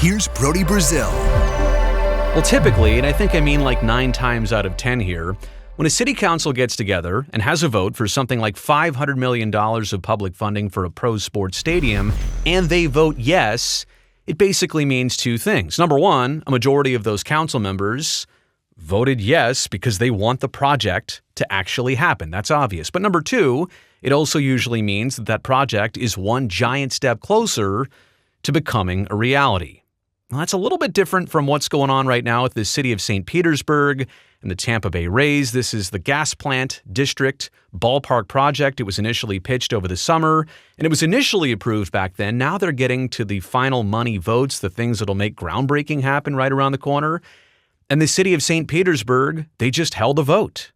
Here's Brody Brazil. Well, typically, and I think I mean like 9 times out of 10 here, when a city council gets together and has a vote for something like $500 million of public funding for a pro sports stadium, and they vote yes, it basically means 2 things. Number one, a majority of those council members voted yes because they want the project to actually happen. That's obvious. But number 2, it also usually means that that project is one giant step closer to becoming a reality. Well, that's a little bit different from what's going on right now with the city of St. Petersburg and the Tampa Bay Rays. This is the gas plant district ballpark project. It was initially pitched over the summer, and it was initially approved back then. Now they're getting to the final money votes, the things that'll make groundbreaking happen right around the corner. And the city of St. Petersburg, they just held a vote.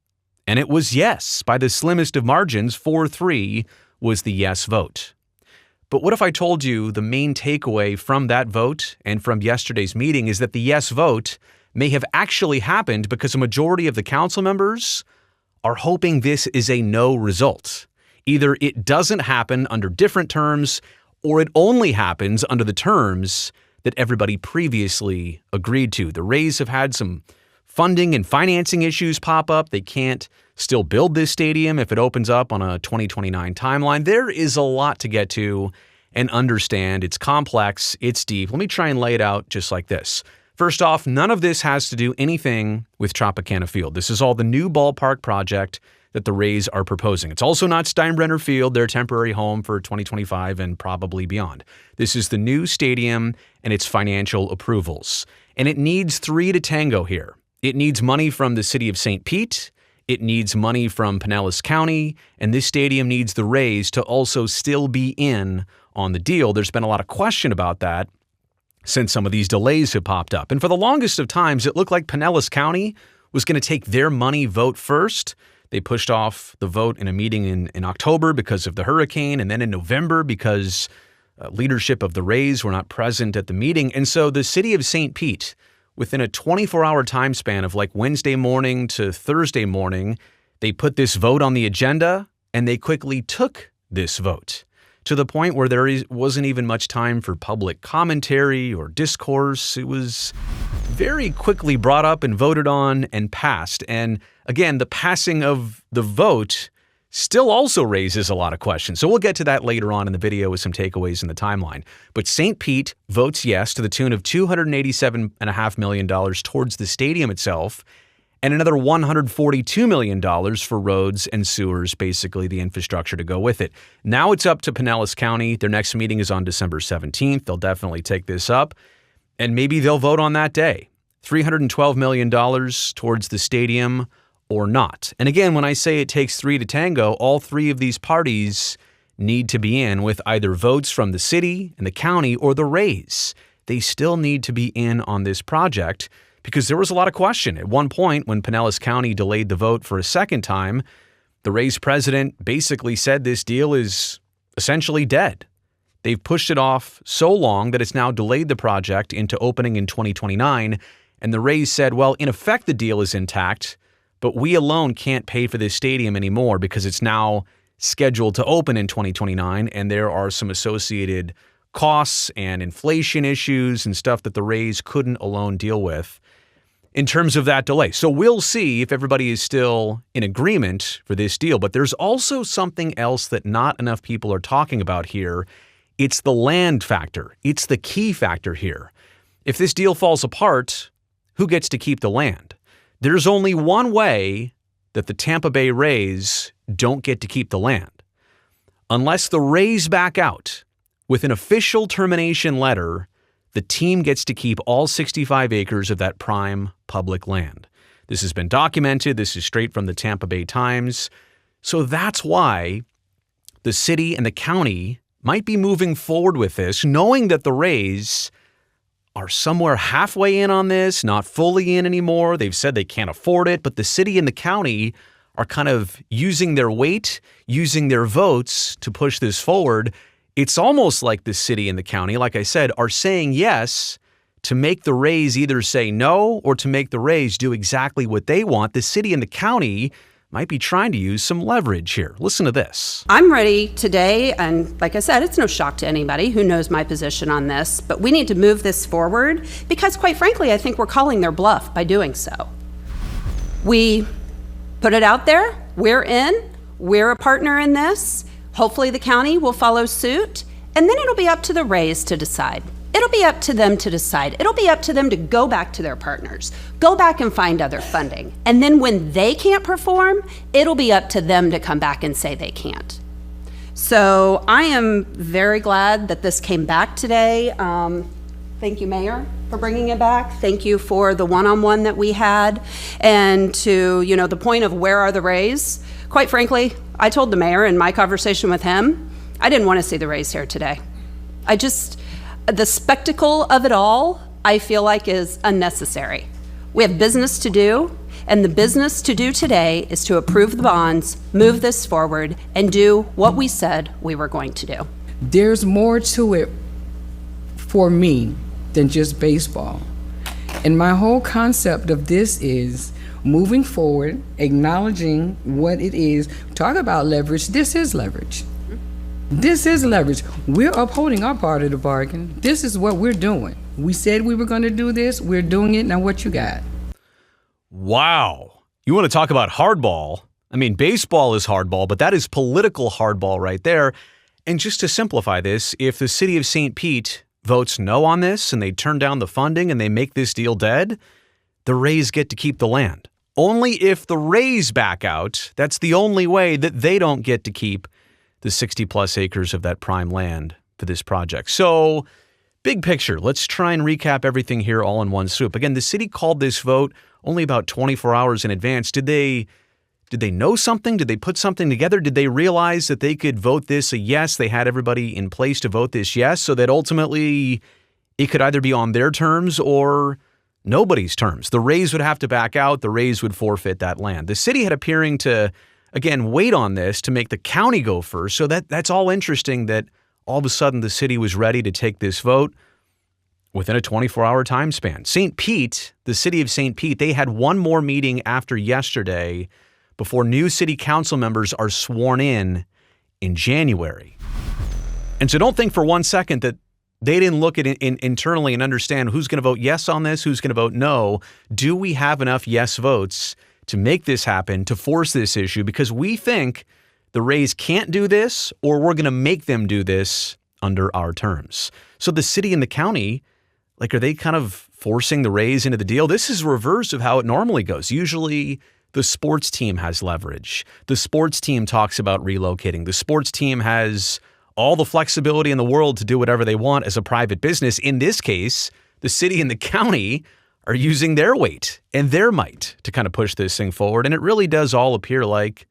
And it was yes. By the slimmest of margins, 4-3 was the yes vote. But what if I told you the main takeaway from that vote and from yesterday's meeting is that the yes vote may have actually happened because a majority of the council members are hoping this is a no result. Either it doesn't happen under different terms, or it only happens under the terms that everybody previously agreed to. The Rays have had some funding and financing issues pop up. They can't still build this stadium if it opens up on a 2029 timeline. There is a lot to get to and understand. It's complex. It's deep. Let me try and lay it out just like this. First off, none of this has to do anything with Tropicana Field. This is all the new ballpark project that the Rays are proposing. It's also not Steinbrenner Field, their temporary home for 2025 and probably beyond. This is the new stadium and its financial approvals. And it needs 3 to tango here. It needs money from the city of St. Pete. It needs money from Pinellas County. And this stadium needs the Rays to also still be in on the deal. There's been a lot of question about that since some of these delays have popped up. And for the longest of times, it looked like Pinellas County was going to take their money vote first. They pushed off the vote in a meeting in October because of the hurricane, and then in November because leadership of the Rays were not present at the meeting. And so the city of St. Pete, within a 24-hour time span of like Wednesday morning to Thursday morning, they put this vote on the agenda, and they quickly took this vote to the point where there wasn't even much time for public commentary or discourse. It was very quickly brought up and voted on and passed. And again, the passing of the vote still also raises a lot of questions. So we'll get to that later on in the video with some takeaways in the timeline. But St. Pete votes yes to the tune of $287.5 million towards the stadium itself, and another $142 million for roads and sewers, basically the infrastructure to go with it. Now it's up to Pinellas County. Their next meeting is on December 17th. They'll definitely take this up, and maybe they'll vote on that day. $312 million towards the stadium or not. And again, when I say it takes 3 to tango, all 3 of these parties need to be in with either votes from the city and the county or the Rays. They still need to be in on this project, because there was a lot of question. At one point, when Pinellas County delayed the vote for a second time, the Rays president basically said this deal is essentially dead. They've pushed it off so long that it's now delayed the project into opening in 2029, and the Rays said, well, in effect, the deal is intact, but we alone can't pay for this stadium anymore because it's now scheduled to open in 2029, and there are some associated costs and inflation issues and stuff that the Rays couldn't alone deal with in terms of that delay. So we'll see if everybody is still in agreement for this deal. But there's also something else that not enough people are talking about here. It's the land factor. It's the key factor here. If this deal falls apart, who gets to keep the land? There's only one way that the Tampa Bay Rays don't get to keep the land. Unless the Rays back out with an official termination letter, the team gets to keep all 65 acres of that prime public land. This has been documented. This is straight from the Tampa Bay Times. So that's why the city and the county might be moving forward with this, knowing that the Rays are somewhere halfway in on this, not fully in anymore. They've said they can't afford it, but the city and the county are kind of using their weight, using their votes to push this forward. It's almost like the city and the county, like I said, are saying yes to make the Rays either say no or to make the Rays do exactly what they want. The city and the county might be trying to use some leverage here. Listen to this. I'm ready today, and like I said, it's no shock to anybody who knows my position on this, but we need to move this forward because, quite frankly, I think we're calling their bluff by doing so. We put it out there, we're in, we're a partner in this. Hopefully the county will follow suit, and then it'll be up to the Rays to decide. It'll be up to them to decide. It'll be up to them to go back to their partners, go back and find other funding. And then when they can't perform, it'll be up to them to come back and say they can't. So I am very glad that this came back today. Thank you, Mayor, for bringing it back. Thank you for the one-on-one that we had. And to, the point of where are the Rays? Quite frankly, I told the mayor in my conversation with him, I didn't want to see the Rays here today. The spectacle of it all, I feel like is unnecessary. We have business to do, and the business to do today is to approve the bonds, move this forward, and do what we said we were going to do. There's more to it for me than just baseball. And my whole concept of this is moving forward, acknowledging what it is. Talk about leverage. This is leverage. This is leverage. We're upholding our part of the bargain. This is what we're doing. We said we were going to do this. We're doing it. Now what you got? Wow. You want to talk about hardball? I mean, baseball is hardball, but that is political hardball right there. And just to simplify this, if the city of St. Pete votes no on this and they turn down the funding and they make this deal dead, the Rays get to keep the land. Only if the Rays back out, that's the only way that they don't get to keep the 60-plus acres of that prime land for this project. So, big picture, let's try and recap everything here all in one swoop. Again, the city called this vote only about 24 hours in advance. Did they know something? Did they put something together? Did they realize that they could vote this a yes? They had everybody in place to vote this yes, so that ultimately it could either be on their terms or nobody's terms. The Rays would have to back out. The Rays would forfeit that land. The city had appearing to, again, wait on this to make the county go first. So that's all interesting that all of a sudden the city was ready to take this vote within a 24-hour time span. St. Pete, the city of St. Pete, they had one more meeting after yesterday before new city council members are sworn in January. And so don't think for one second that they didn't look at it internally and understand who's going to vote yes on this, who's going to vote no. Do we have enough yes votes to make this happen, to force this issue? Because we think the Rays can't do this, or we're going to make them do this under our terms. So the city and the county, are they kind of forcing the Rays into the deal? This is reverse of how it normally goes. Usually the sports team has leverage. The sports team talks about relocating. The sports team has all the flexibility in the world to do whatever they want as a private business. In this case, the city and the county are using their weight and their might to kind of push this thing forward. And it really does all appear like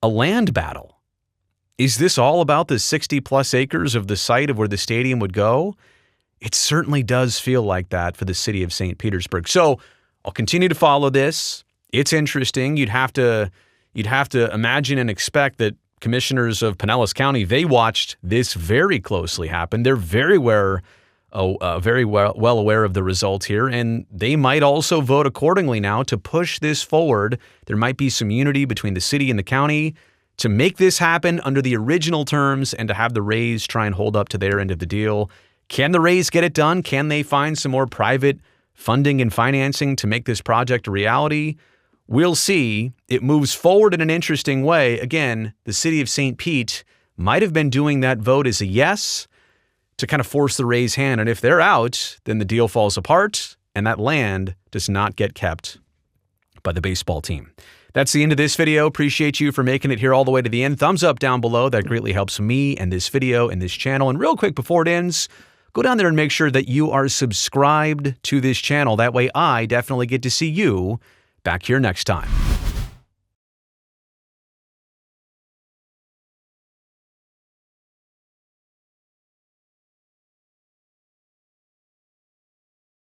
a land battle. Is this all about the 60-plus acres of the site of where the stadium would go? It certainly does feel like that for the city of St. Petersburg. So I'll continue to follow this. It's interesting. You'd have to imagine and expect that commissioners of Pinellas County, they watched this very closely happen. They're very well aware of the result here, and they might also vote accordingly now to push this forward. There might be some unity between the city and the county to make this happen under the original terms and to have the Rays try and hold up to their end of the deal. Can the Rays get it done? Can they find some more private funding and financing to make this project a reality? We'll see. It moves forward in an interesting way. Again, the city of St. Pete might have been doing that vote as a yes to kind of force the Rays' hand. And if they're out, then the deal falls apart and that land does not get kept by the baseball team. That's the end of this video. Appreciate you for making it here all the way to the end. Thumbs up down below. That greatly helps me and this video and this channel. And real quick before it ends, go down there and make sure that you are subscribed to this channel. That way I definitely get to see you back here next time.